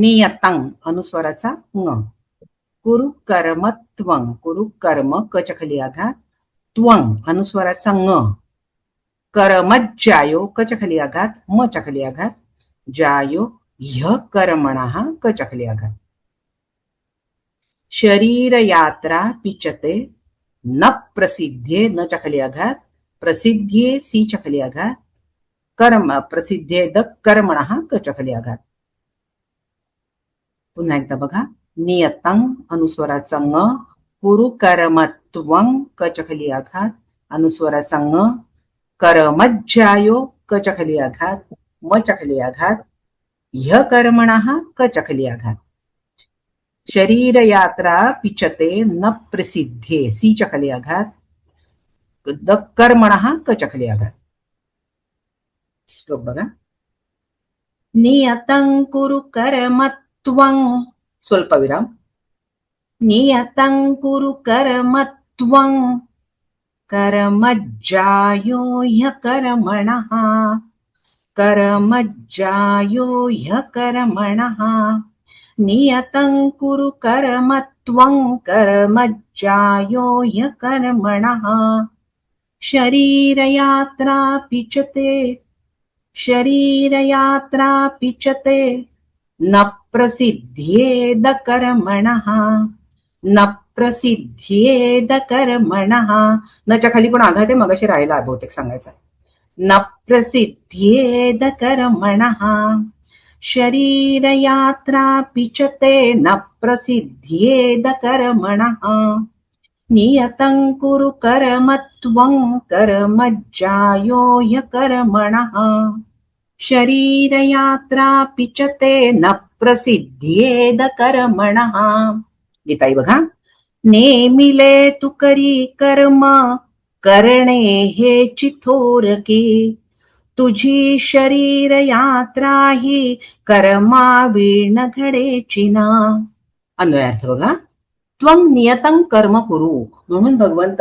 नियतं अनुस्वाराचा ङ. कुरु कर्म त्वं, कुरु कर्म कच्या खाली आघात, त्वं अनुस्वाराचा ङ. कर्मज्जायो कच्या खाली आघात, मच्या खाली आघात, जायो ह्य कर्मणः कच्या खाली आघात. शरीर यात्रा पिचते न प्रसिद्धे नच्या खाली आघात, प्रसिद्धे सीच्या खाली आघात, कर्म प्रसिद्धे द कर्मणः कच्या खाली आघात. पुन्हा एकदा बघा. नियतं अनुस्वाराचा ङ, कुरु कर्मत्वं कच्या खाली आघात, अनुस्वाराचा ङ, कर्मज्जायो कच्या खाली आघात, मच्या खाली आघात, ह्य कर्मणः कच्या खाली आघात. शरीर यात्रा पिचते न प्रसिद्धे सीच्या खाली आघात, द कर्मणः कच्या खाली आघात. श्लोक बघा. नियतं कुरु कर्मत्वं, स्वल्पविराम. नियतं कुरु कर्मत्वं, कर्मज्जायो ह्यकर्मणः, कर्मज्जायो ह्यकर्मणः. नियतं कुरु कर्मत्वं, कर्मज्जायो ह्यकर्मणः. शरीरयात्रा पिचते, शरीरयात्रा पिचते न प्रसिद्धेद कर्मणः, न प्रसिद्धेद कर्मणः. नच्या खाली पण आघात आहे, मगाशी राहिला बहुतेक सांगायचा. न प्रसिद्धेद कर्मणः. शरीरयात्रा पिचते न प्रसिद्धेद कर्मणः. नियतं कुरु कर्मत्वं, कर्मज्जायो ह्यकर्मणः. शरीरयात्रा पिचते न प्रसिद्धेद कर्मणः. गीताई बघा. नेमिले तू करी कर्म, करणे हे चिथोरके, तुझी शरीर यात्रा ही कर्मा वीण घडेची ना. अन्वयार्थ बघा. त्वं नियतं कर्म कुरु, म्हणून भगवंत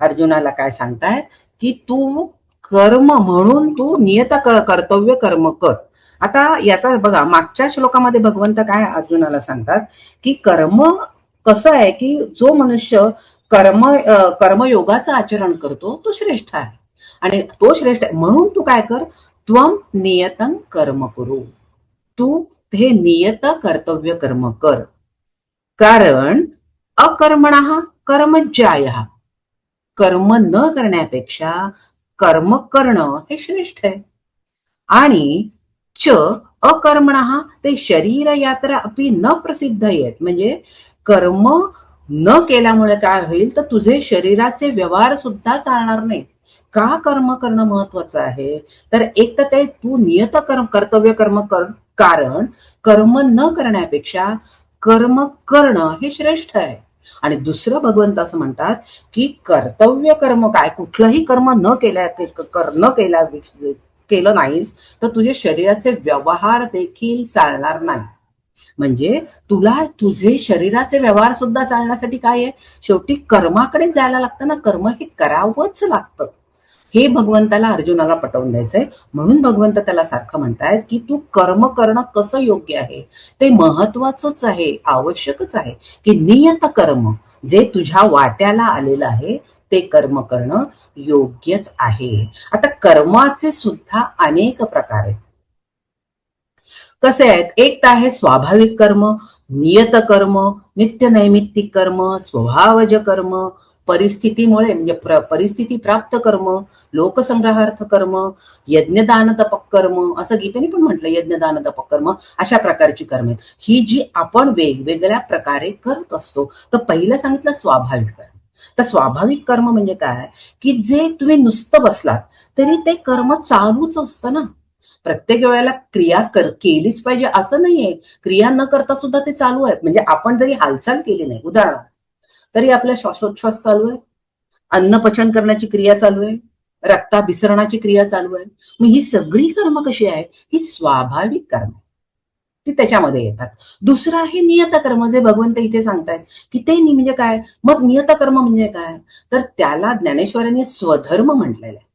अर्जुनाला काय सांगतायत की तू कर्म म्हणून तू नियत कर्तव्य कर्म कर. आता याचा बघा, मागच्या श्लोकामध्ये भगवंत काय अर्जुनाला सांगतात की कर्म कसं आहे की जो मनुष्य कर्मयोगाचं आचरण करतो तो श्रेष्ठ आहे, आणि तो श्रेष्ठ आहे म्हणून तू काय कर, त्वं नियतं कर्म कुरु, तू हे नियत कर्तव्य कर्म कर. कारण अकर्मणः कर्मज्जायः, कर्म न करण्यापेक्षा कर्म करणं हे श्रेष्ठ आहे. आणि च अकर्मणः ते शरीर यात्रा अपि न प्रसिद्ध येत, म्हणजे कर्म न केल्यामुळे काय होईल तर तुझे शरीराचे व्यवहार सुद्धा चालणार नाही. का कर्म करणं महत्वाचं आहे, तर एक तर ते तू नियत कर्तव्य कर्म कर, कारण कर्म न करण्यापेक्षा कर्म करणं हे श्रेष्ठ आहे. आणि दुसरं भगवंत असं म्हणतात की कर्तव्य कर्म काय, कुठलंही कर्म न केलं नाहीस तर तुझे शरीराचे व्यवहार देखील चालणार नाही. म्हणजे तुला तुझे शरीराचे व्यवहार सुद्धा चालण्यासाठी काय आहे, शेवटी कर्माकडे जायला लागतं ना, कर्म हे करावंच लागतं. हे भगवंताला अर्जुनाला पटवून द्यायचंय. म्हणून भगवंत त्याला सारखं म्हणतायत की तू कर्म करणं कसं योग्य आहे ते महत्वाचंच आहे, आवश्यकच आहे. की नियत कर्म जे तुझ्या वाट्याला आलेलं आहे ते कर्म करणं योग्यच आहे. आता कर्माचे सुद्धा अनेक प्रकार आहेत. कसे आहेत, एक तर आहे स्वाभाविक कर्म, नियत कर्म, नित्य नैमित्तिक कर्म, स्वभावज कर्म, परिस्थितीमुळे म्हणजे परिस्थिती प्राप्त कर्म, लोकसंग्रहार्थ कर्म, यज्ञदान तपक कर्म, असं गीतेने पण म्हटलं यज्ञदान तपक कर्म. अशा प्रकारची कर्म आहेत ही जी आपण वेगवेगळ्या प्रकारे करत असतो. तर पहिलं सांगितलं स्वाभाविक कर्म. तर स्वाभाविक कर्म म्हणजे काय की जे तुम्ही नुसतं बसलात तरी ते कर्म चालूच असतं ना. प्रत्येक वेळेला क्रिया केलीच पाहिजे असं नाहीये, क्रिया न करता सुद्धा ते चालू आहे. म्हणजे आपण जरी हालचाल केली नाही उदाहरणार्थ तरी आपला श्वासोच्छ्वास चालू आहे, अन्न पचन करण्याची क्रिया चालू आहे, रक्ताभिसरणाची क्रिया चालू आहे. मग ही सगळी कर्म कशी आहे, ही स्वाभाविक कर्म आहे, ती त्याच्यामध्ये येतात. दुसरं आहे नियत कर्म, जे भगवंत इथे सांगतायत की ते म्हणजे काय. मग नियत कर्म म्हणजे काय, तर त्याला ज्ञानेश्वरांनी स्वधर्म म्हटलेलं आहे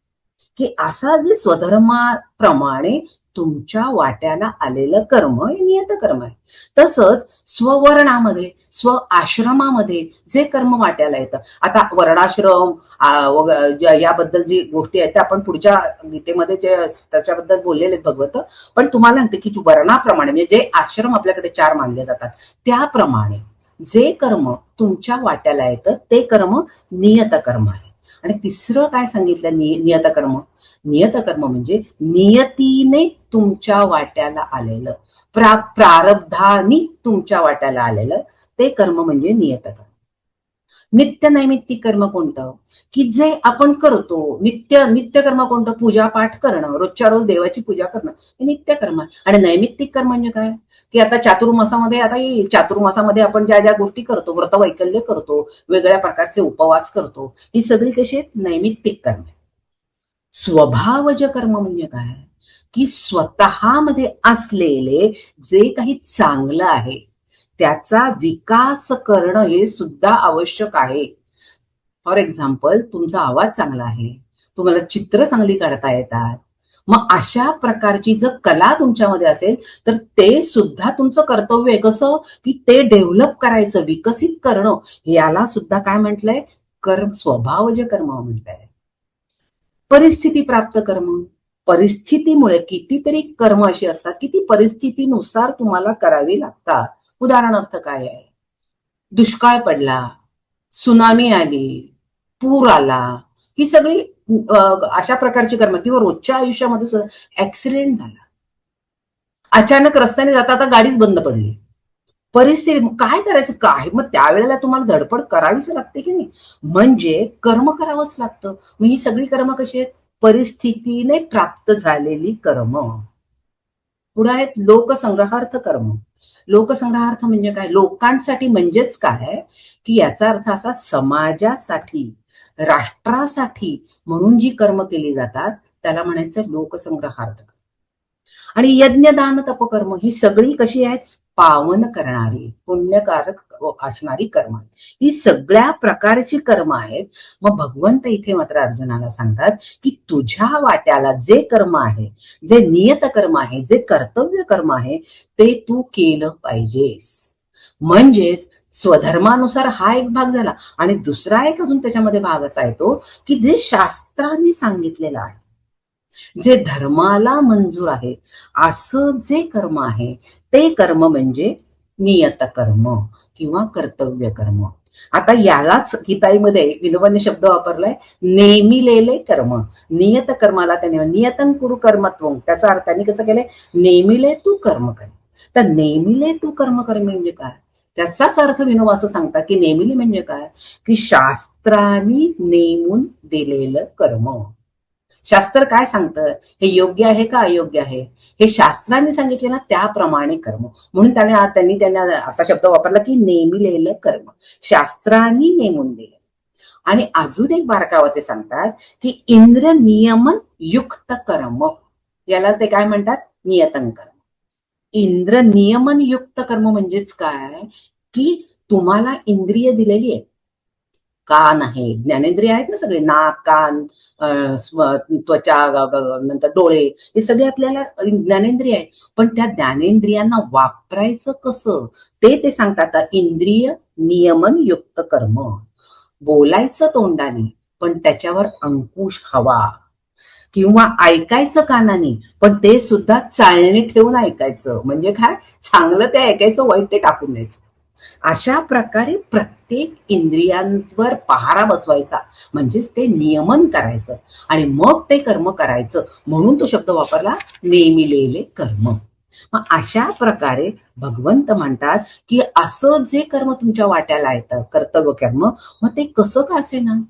की असा जे स्वधर्माप्रमाणे तुमच्या वाट्याला आलेलं कर्म हे नियत कर्म आहे. तसंच स्ववर्णामध्ये, स्व आश्रमामध्ये जे कर्म वाट्याला येतं, आता वर्णाश्रम याबद्दल जी गोष्टी आहेत त्या आपण पुढच्या गीतेमध्ये जे त्याच्याबद्दल बोललेले आहेत भगवत, पण तुम्हाला सांगते की वर्णाप्रमाणे म्हणजे जे आश्रम आपल्याकडे 4 मानले जातात त्याप्रमाणे जे कर्म तुमच्या वाट्याला येतं ते कर्म नियत कर्म आहे. आणि तिसरं काय सांगितलं नियत कर्म? नियत कर्म म्हणजे नियतीने तुमच्या वाट्याला आलेलं, प्रारब्धानी तुमच्या वाट्याला आलेलं ते कर्म म्हणजे नियत कर्म. नित्य नैमित्तिक कर्म कोणतं? की जे आपण करतो. नित्य कर्म कोणतं? पूजा पाठ करणं, रोजच्या रोज देवाची पूजा करणं हे नित्य कर्म आहे. आणि नैमित्तिक कर्म म्हणजे काय? की आता चातुर्मासामध्ये आता येईल, चातुर्मासामध्ये आपण ज्या ज्या गोष्टी करतो, व्रतवैकल्य करतो, वेगळ्या प्रकारचे उपवास करतो, ही सगळी कशी आहेत? नैमित्तिक कर्म आहेत. स्वभावज कर्म म्हणजे काय? की स्वतःमध्ये असलेले जे काही चांगलं आहे त्याचा विकास करणं हे सुद्धा आवश्यक आहे. फॉर एक्झाम्पल, तुमचा आवाज चांगला आहे, तुम्हाला चित्र चांगली काढता येतात, मग अशा प्रकारची जर कला तुमच्यामध्ये असेल तर ते सुद्धा तुमचं कर्तव्य आहे. कसं? की ते डेव्हलप करायचं, विकसित करणं, याला सुद्धा काय म्हटलंय? कर्म, स्वभावज कर्म म्हटलंय. परिस्थिती प्राप्त कर्म, परिस्थितीमुळे कितीतरी कर्म अशी असतात की ती परिस्थितीनुसार तुम्हाला करावी लागतात. उदाहरणार्थ काय आहे? दुष्काळ पडला, सुनामी आली, पूर आला, ही सगळी अशा प्रकारची कर्म, किंवा रोजच्या आयुष्यामध्ये सुद्धा ऍक्सिडेंट झाला, अचानक रस्त्याने जाता आता गाडीच बंद पडली, परिस्थिती, काय करायचं काय? मग त्यावेळेला तुम्हाला धडपड करावीच लागते की नाही? म्हणजे कर्म करावंच लागतं. मग ही सगळी कर्म कशी आहेत? परिस्थितीने प्राप्त झालेली कर्म. पुढे आहेत लोकसंग्रहार्थ कर्म. लोकसंग्रहार्थ म्हणजे काय? लोकांसाठी म्हणजेच काय? की याचा अर्थ असा, समाजासाठी, राष्ट्रासाठी म्हणून जी कर्म केली जातात त्याला म्हणायचं लोकसंग्रहार्थ. आणि यज्ञ दान तपकर्म ही सगळी कशी आहेत? पावन करणारी, पुण्यकारक असणारी कर्म. ही सगळ्या प्रकारची कर्म आहेत. मग भगवंत इथे मात्र अर्जुनाला सांगतात की तुझ्या वाट्याला जे कर्म आहे, जे नियत कर्म आहे, जे कर्तव्य कर्म आहे ते तू केलं पाहिजेस. म्हणजेच स्वधर्मानुसार हा एक भाग झाला. आणि दुसरा एक अजून त्याच्यामध्ये भाग असा येतो की जे शास्त्राने सांगितलेलं आहे, जे धर्माला मंजूर आहे असं जे कर्म आहे ते कर्म म्हणजे नियत कर्म किंवा कर्तव्य कर्म. आता यालाच गीताईमध्ये विनोबाने शब्द वापरलाय, नेमिलेले कर्म. नियत कर्माला त्याने नियतं कुरु कर्मत्वं, त्याचा अर्थ त्यांनी कसं केलंय? नेमिले तू कर्म कर. तर नेमिले तू कर्म कर म्हणजे काय? त्याचाच अर्थ विनोबा असं सांगतात की नेमिले म्हणजे काय? की शास्त्राने नेमून दिलेलं कर्म. शास्त्र काय सांगतं, हे योग्य आहे का अयोग्य आहे, हे शास्त्राने सांगितले ना त्याप्रमाणे कर्म. म्हणून त्यांना असा शब्द वापरला की नेमिलेलं कर्म, शास्त्राने नेमून दिलं. आणि अजून एक बारकावा ते सांगतात की इंद्र नियमन युक्त कर्म, याला ते काय म्हणतात? नियतं कर्म. इंद्र नियमन युक्त कर्म म्हणजेच काय? की तुम्हाला इंद्रिय दिलेली आहे, कान आहे, ज्ञानेंद्रिय आहेत ना सगळे, नाक, कान, त्वचा, नंतर डोळे, हे सगळे आपल्याला ज्ञानेंद्रिय आहेत. पण त्या ज्ञानेंद्रियांना वापरायचं कसं ते सांगतात. इंद्रिय नियमन युक्त कर्म. बोलायचं तोंडाने पण त्याच्यावर अंकुश हवा, किंवा ऐकायचं कानाने पण ते सुद्धा चालणे ठेवून ऐकायचं. म्हणजे काय? चांगलं ते ऐकायचं, वाईट ते टाकून द्यायचं. अशा प्रकारे प्रत्येक इंद्रियांवर पहारा बसवायचा, म्हणजेच ते नियमन करायचं आणि मग ते कर्म करायचं. म्हणून तो शब्द वापरला, नेमिलेले कर्म. मग अशा प्रकारे भगवंत म्हणतात की असं जे कर्म तुमच्या वाट्याला येतं, कर्तव्य कर्म, मग ते कसं का असेना,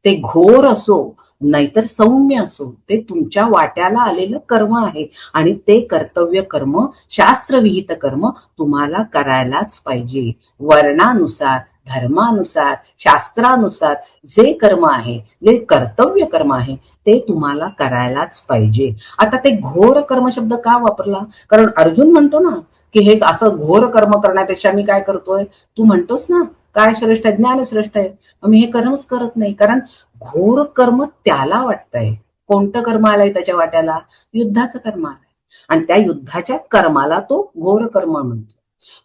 ते घोर असो नाहीतर सौम्य असो, ते तुमच्या वाट्याला आलेलं कर्म आहे. आणि ते कर्तव्य कर्म, शास्त्रविहित कर्म तुम्हाला करायलाच पाहिजे. वर्णानुसार, धर्मानुसार, शास्त्रानुसार जे कर्म आहे, जे कर्तव्य कर्म आहे ते तुम्हाला करायलाच पाहिजे. आता ते घोर कर्म शब्द का वापरला? कारण अर्जुन म्हणतो ना की हे असं घोर कर्म करण्यापेक्षा मी काय करतोय, तू म्हणतोस ना काय श्रेष्ठ आहे? ज्ञान श्रेष्ठ आहे. मी हे कर्मच करत नाही. कारण घोर कर्म त्याला वाटतंय. कोणतं कर्म आलंय त्याच्या वाट्याला? युद्धाचं कर्म आलंय. आणि त्या युद्धाच्या कर्माला तो घोर कर्म म्हणतो.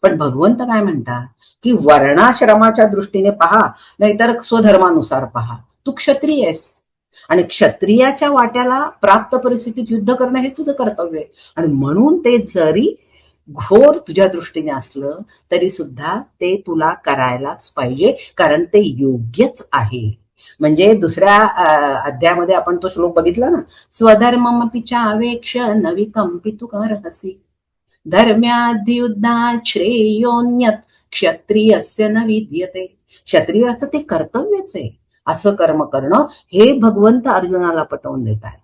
पण भगवंत काय म्हणतात की वर्णाश्रमाच्या दृष्टीने पहा, नाहीतर स्वधर्मानुसार पहा. तू क्षत्रिय आहेस आणि क्षत्रियाच्या वाट्याला प्राप्त परिस्थितीत युद्ध करणं हे तुझं कर्तव्य आहे. आणि म्हणून ते जरी घोर तुझ्या दृष्टीने असलं तरी सुद्धा ते तुला करायलाच पाहिजे, कारण ते योग्यच आहे. म्हणजे दुसऱ्या अध्यायामध्ये आपण तो श्लोक बघितला ना, स्वधर्ममपि चावेक्ष न विकंपितुमर्हसि धर्म्याद्युद्धात् श्रेयोन्यत क्षत्रियस्य न विद्यते. क्षत्रियाचं ते कर्तव्यच आहे असं कर्म करणं, हे भगवंत अर्जुनाला पटवून देत आहे.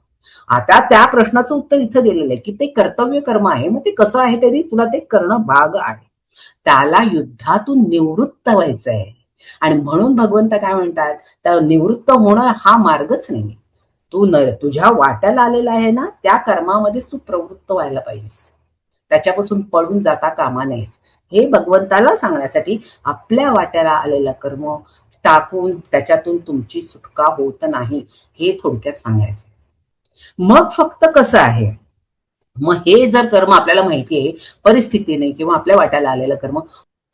आता त्या प्रश्नाचं उत्तर इथं दिलेलं आहे की ते कर्तव्य कर्म आहे, मग ते कसं आहे तरी तुला ते करणं भाग आहे. त्याला युद्धातून निवृत्त व्हायचं आहे. आणि म्हणून भगवंत काय म्हणतात, त्या निवृत्त होणं हा मार्गच नाही. तू तुझ्या वाट्याला आलेला आहे ना, त्या कर्मामध्येच तू प्रवृत्त व्हायला पाहिजेस, त्याच्यापासून पळून जाता कामा नयेस. हे भगवंताला सांगण्यासाठी आपल्या वाट्याला आलेलं कर्म टाकून त्याच्यातून तुमची सुटका होत नाही, हे थोडक्यात सांगायचं. मग फक्त कसं आहे, मग हे जर कर्म आपल्याला माहिती आहे परिस्थितीने किंवा आपल्या वाट्याला आलेलं कर्म,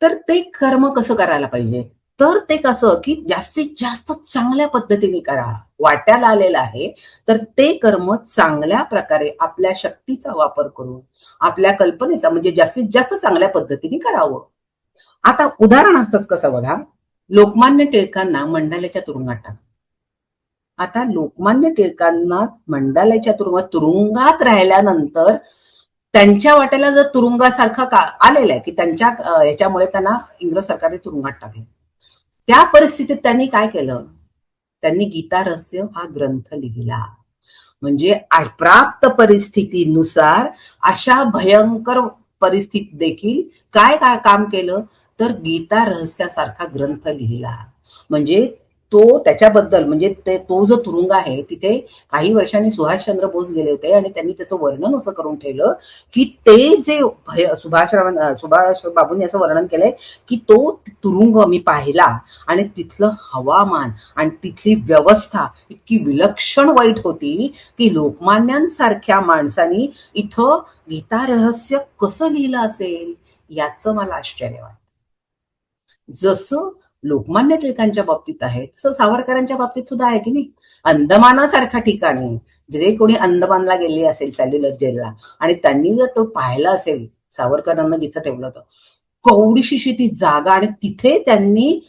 तर ते कर्म कसं करायला पाहिजे, तर ते कसं की जास्तीत जास्त चांगल्या पद्धतीने करा. वाट्याला आलेलं आहे तर ते कर्म चांगल्या प्रकारे आपल्या शक्तीचा वापर करून, आपल्या कल्पनेचा, म्हणजे जास्तीत जास्त चांगल्या पद्धतीने करावं. आता उदाहरणार्थच कसं बघा, लोकमान्य टिळकांना मंडाल्याच्या तुरुंगात टाकलं. आता लोकमान्य टिळकांना मंडाल्याच्या तुरुंगात राहिल्यानंतर त्यांच्या वाट्याला जर तुरुंगासारखा आलेला आहे की त्यांच्या ह्याच्यामुळे त्यांना इंग्रज सरकारने तुरुंगात टाकले, त्या परिस्थितीत त्यांनी काय केलं, त्यांनी गीता रहस्य हा ग्रंथ लिहिला. म्हणजे प्राप्त परिस्थितीनुसार अशा भयंकर परिस्थितीत देखील काय काय काम केलं, तर गीता रहस्यासारखा ग्रंथ लिहिला. म्हणजे तो त्याच्याबद्दल, म्हणजे तो जो तुरुंग आहे तिथे काही वर्षांनी सुभाषचंद्र बोस गेले होते आणि त्यांनी त्याचं वर्णन असं करून ठेवलं की ते जे सुभाष बाबूंनी असं वर्णन केलंय की तो तुरुंग मी पाहिला आणि तिथलं हवामान आणि तिथली व्यवस्था इतकी विलक्षण वाईट होती की लोकमान्यांसारख्या माणसांनी इथं गीता रहस्य कसं लिहिलं असेल याचं मला आश्चर्य वाटतं. जसं लोकमान्य टिळकांच्या बाबतीत आहे तसं सावरकरांच्या बाबतीत सुद्धा आहे की नाही. अंदमानासारख्या ठिकाणी जे कोणी अंदमानला गेले असेल सेल्युलर जेलला आणि त्यांनी जर तो पाहिला असेल सावरकरांना जिथं ठेवलं होतं, कवडीशी ती जागा, आणि तिथे त्यांनी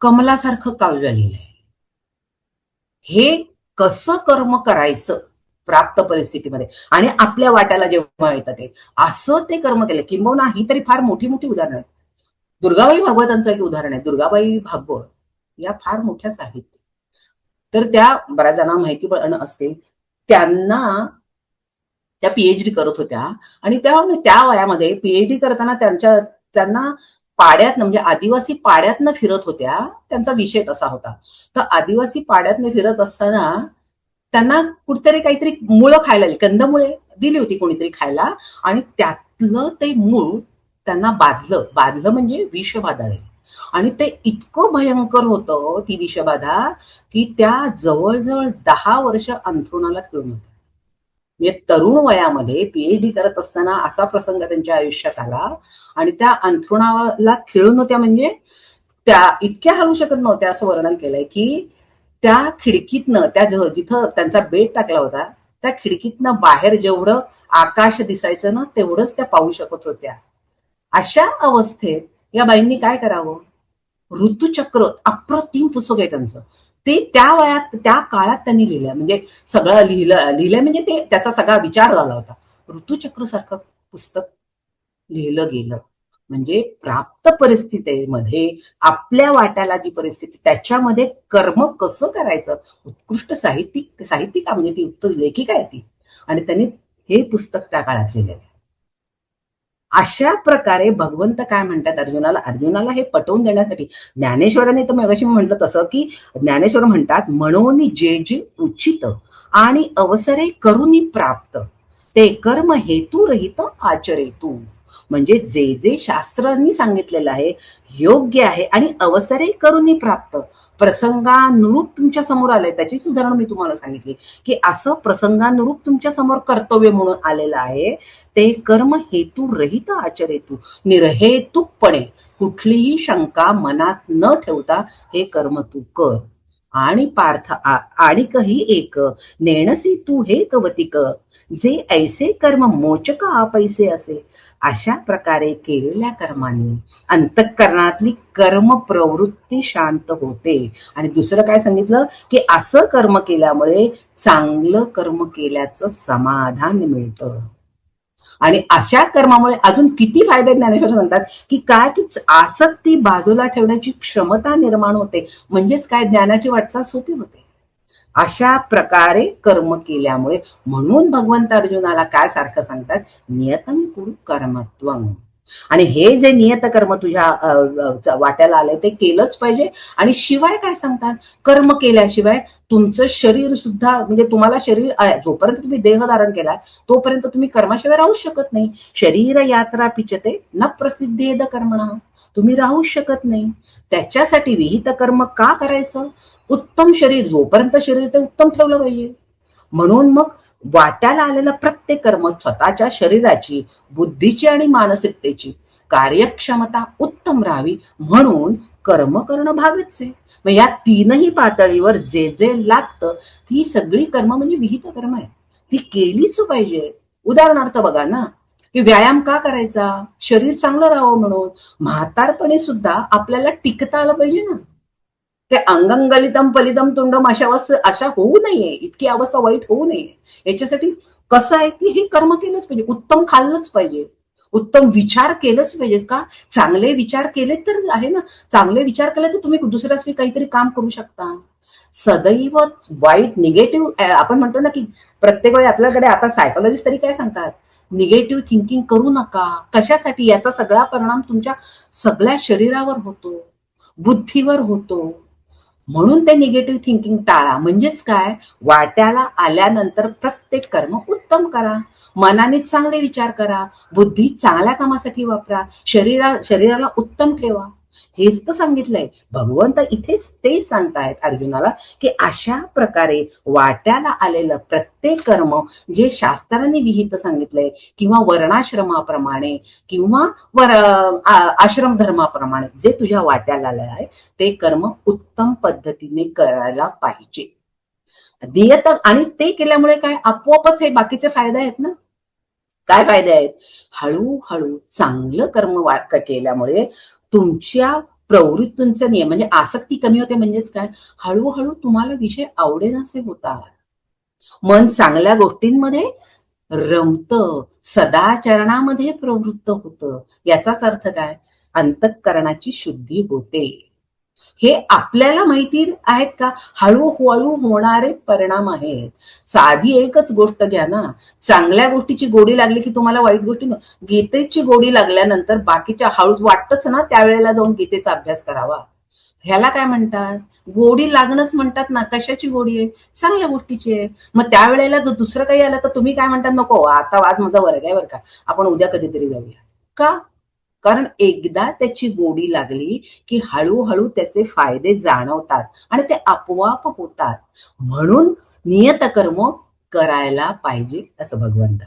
कमलासारखं काव्य लिहिलंय. हे कसं कर्म करायचं प्राप्त परिस्थितीमध्ये आणि आपल्या वाट्याला जेव्हा येतं ते असं ते कर्म केलं. किंबहुना ही तरी फार मोठी मोठी उदाहरणं आहेत. दुर्गाबाई भागवतांचं एक उदाहरण आहे. दुर्गाबाई भागवत या फार मोठ्या साहित्य, तर त्या बऱ्याच जणांना माहिती असतील, त्यांना त्या पीएचडी करत होत्या आणि त्या वयामध्ये पीएचडी करताना त्यांना पाड्यात, म्हणजे आदिवासी पाड्यातनं फिरत होत्या. त्यांचा विषय तसा होता. तर आदिवासी पाड्यातनं फिरत असताना त्यांना कुठेतरी काहीतरी मुळं खायला, कंदमुळे दिली होती कोणीतरी खायला, आणि त्यातलं ते मूळ त्यांना बाधलं म्हणजे विषबाधा. आणि ते इतकं भयंकर होतं ती विषबाधा की त्या जवळजवळ 10 वर्ष अंथरुणाला खिळून होत्या. म्हणजे तरुण वयामध्ये पीएचडी करत असताना असा प्रसंग त्यांच्या आयुष्यात आला आणि त्या अंथरुणाला खिळून होत्या. म्हणजे त्या इतक्या हलू शकत नव्हत्या. असं वर्णन केलंय की त्या खिडकीतनं, त्या जिथं त्यांचा बेड टाकला होता त्या खिडकीतनं बाहेर जेवढं आकाश दिसायचं ना तेवढंच त्या पाहू शकत होत्या. अशा अवस्थेत या बाईंनी काय करावं, ऋतुचक्र अप्रतिम पुस्तक आहे त्यांचं, ते त्या वयात त्या काळात त्यांनी लिहिलंय. म्हणजे सगळं लिहिलंय म्हणजे ते त्याचा सगळा विचार झाला होता. ऋतुचक्र सारखं पुस्तक लिहिलं गेलं. म्हणजे प्राप्त परिस्थितीमध्ये आपल्या वाट्याला जी परिस्थिती त्याच्यामध्ये कर्म कसं करायचं, उत्कृष्ट साहित्यिक म्हणजे ती उत्कृष्ट लेखिका आहे ती, आणि त्यांनी हे पुस्तक त्या काळात लिहिलेलं आहे. अशा प्रकारे भगवंत काय म्हणतात अर्जुनाला हे पटवून देण्यासाठी ज्ञानेश्वरांनी, तर मगाशी म्हटलं तसं की ज्ञानेश्वर म्हणतात, म्हणून जे जे उचित आणि अवसरे करुनी प्राप्त ते कर्म हेतू रहित आचरेतू. म्हणजे जे जे शास्त्रांनी सांगितलेलं आहे योग्य आहे आणि अवसरे करूनही प्राप्त, प्रसंगानुरूप तुमच्या समोर आलंय, त्याचीच उदाहरण मी तुम्हाला सांगितली की असं प्रसंगानुरूप तुमच्या समोर कर्तव्य म्हणून आलेलं आहे, ते कर्म हेतू रहित आचरेतू, निर्हेतुकपणे कुठलीही शंका मनात न ठेवता हे कर्म तू कर. आणि पार्थ आणिकही एक नेणसी तू हे कवतिक, जे ऐसे कर्म मोचक आपैसे असे. अशा प्रकारे केलेल्या कर्माने अंतःकरणातली कर्म प्रवृत्ती शांत होते. आणि दुसरं काय सांगितलं की असं कर्म केल्यामुळे चांगलं कर्म केल्याचं समाधान मिळतं. आणि अशा कर्मामुळे अजून किती फायदे ज्ञानेश्वर सांगतात की काय की आसक्ती बाजूला ठेवण्याची क्षमता निर्माण होते, म्हणजेच काय ज्ञानाची वाटचाल सोपी होते. अशा प्रकारे कर्म केल्यामुळे म्हणून भगवंत अर्जुनाला काय सारखं सांगतात, नियतं कुरु कर्मत्वं. आणि हे जे नियत कर्म तुझ्या वाट्याला आलंय ते केलंच पाहिजे. आणि शिवाय काय सांगतात, कर्म केल्याशिवाय तुमचं शरीर सुद्धा, म्हणजे तुम्हाला शरीर जोपर्यंत तुम्ही देह धारण केला तोपर्यंत तुम्ही कर्माशिवाय राहू शकत नाही. शरीर यात्रा पिचते न प्रसिद्धेद कर्मणा, तुम्ही राहू शकत नाही. त्याच्यासाठी विहित कर्म का करायचं, उत्तम शरीर, जोपर्यंत शरीर ते उत्तम ठेवलं पाहिजे. म्हणून मग वाट्याला आलेलं प्रत्येक कर्म स्वतःच्या शरीराची, बुद्धीची आणि मानसिकतेची कार्यक्षमता उत्तम राहावी म्हणून कर्म करणं भागच आहे. मग या तीनही पातळीवर जे जे लागतं ती सगळी कर्म म्हणजे विहित कर्म आहे, ती केलीच पाहिजे. उदाहरणार्थ बघा ना, की व्यायाम का करायचा, शरीर चांगलं राहावं म्हणून. म्हातारपणे सुद्धा आपल्याला टिकता आलं पाहिजे ना. ते अंगंगलितम पलितम तुंडम अशा होऊ नये, इतकी अवस्था वाईट होऊ नये, याच्यासाठी कसं आहे की हे कर्म केलंच पाहिजे, उत्तम खाल्लंच पाहिजे, उत्तम विचार केलंच पाहिजे. का, चांगले विचार केले तर आहे ना, चांगले विचार केले तर तुम्ही दुसऱ्यासाठी काहीतरी काम करू शकता. सदैव वाईट निगेटिव्ह, आपण म्हणतो ना की प्रत्येक वेळी आपल्याकडे, आता सायकोलॉजिस्ट तरी काय सांगतात, निगेटिव्ह थिंकिंग करू नका. कशासाठी, याचा सगळा परिणाम तुमच्या सगळ्या शरीरावर होतो, बुद्धीवर होतो. म्हणून ते निगेटिव्ह थिंकिंग टाळा. म्हणजेच काय, वाट्याला आल्यानंतर प्रत्येक कर्म उत्तम करा, मनाने चांगले विचार करा, बुद्धी चांगल्या कामासाठी वापरा, शरीराला उत्तम ठेवा. हेच तर सांगितलंय भगवंत. इथेच ते सांगतायत अर्जुनाला की अशा प्रकारे वाट्याला आलेलं प्रत्येक कर्म जे शास्त्रांनी विहित सांगितलंय, किंवा वर्णाश्रमाप्रमाणे किंवा आश्रम धर्माप्रमाणे जे तुझ्या वाट्याला आलं आहे ते कर्म उत्तम पद्धतीने करायला पाहिजे. नियत, आणि ते केल्यामुळे काय, आपोआपच हे बाकीचे फायदे आहेत ना. काय फायदे आहेत, हळूहळू चांगलं कर्म केल्यामुळे तुमच्या प्रवृत्तींचे नियम, म्हणजे आसक्ती कमी होते. म्हणजेच काय, हळूहळू तुम्हाला विषय आवडेनासे होतात, मन चांगल्या गोष्टींमध्ये रमतं, सदाचरणामध्ये प्रवृत्त होतं. याचाच अर्थ काय, अंतःकरणाची शुद्धी होते. हे आपल्याला माहिती आहेत का, हळूहळू होणारे परिणाम आहेत. साधी एकच गोष्ट घ्या ना, चांगल्या गोष्टीची गोडी लागली की तुम्हाला वाईट गोष्टी, गीतेची गोडी लागल्यानंतर बाकीच्या हळूच वाटतच ना, त्यावेळेला जाऊन गीतेचा अभ्यास करावा. ह्याला काय म्हणतात, गोडी लागणंच म्हणतात ना. कशाची गोडी आहे, चांगल्या गोष्टीची आहे. मग त्यावेळेला जर दुसरं काही आलं तर तुम्ही काय म्हणतात, नको आता, आज माझा वर्ग आहे बरं का, आपण उद्या कधीतरी जाऊया. का, कारण एकदा त्याची गोडी लागली की हळूहळू त्याचे फायदे जाणवतात आणि ते आपोआप होतात. म्हणून नियत कर्म करायला पाहिजे असं भगवंत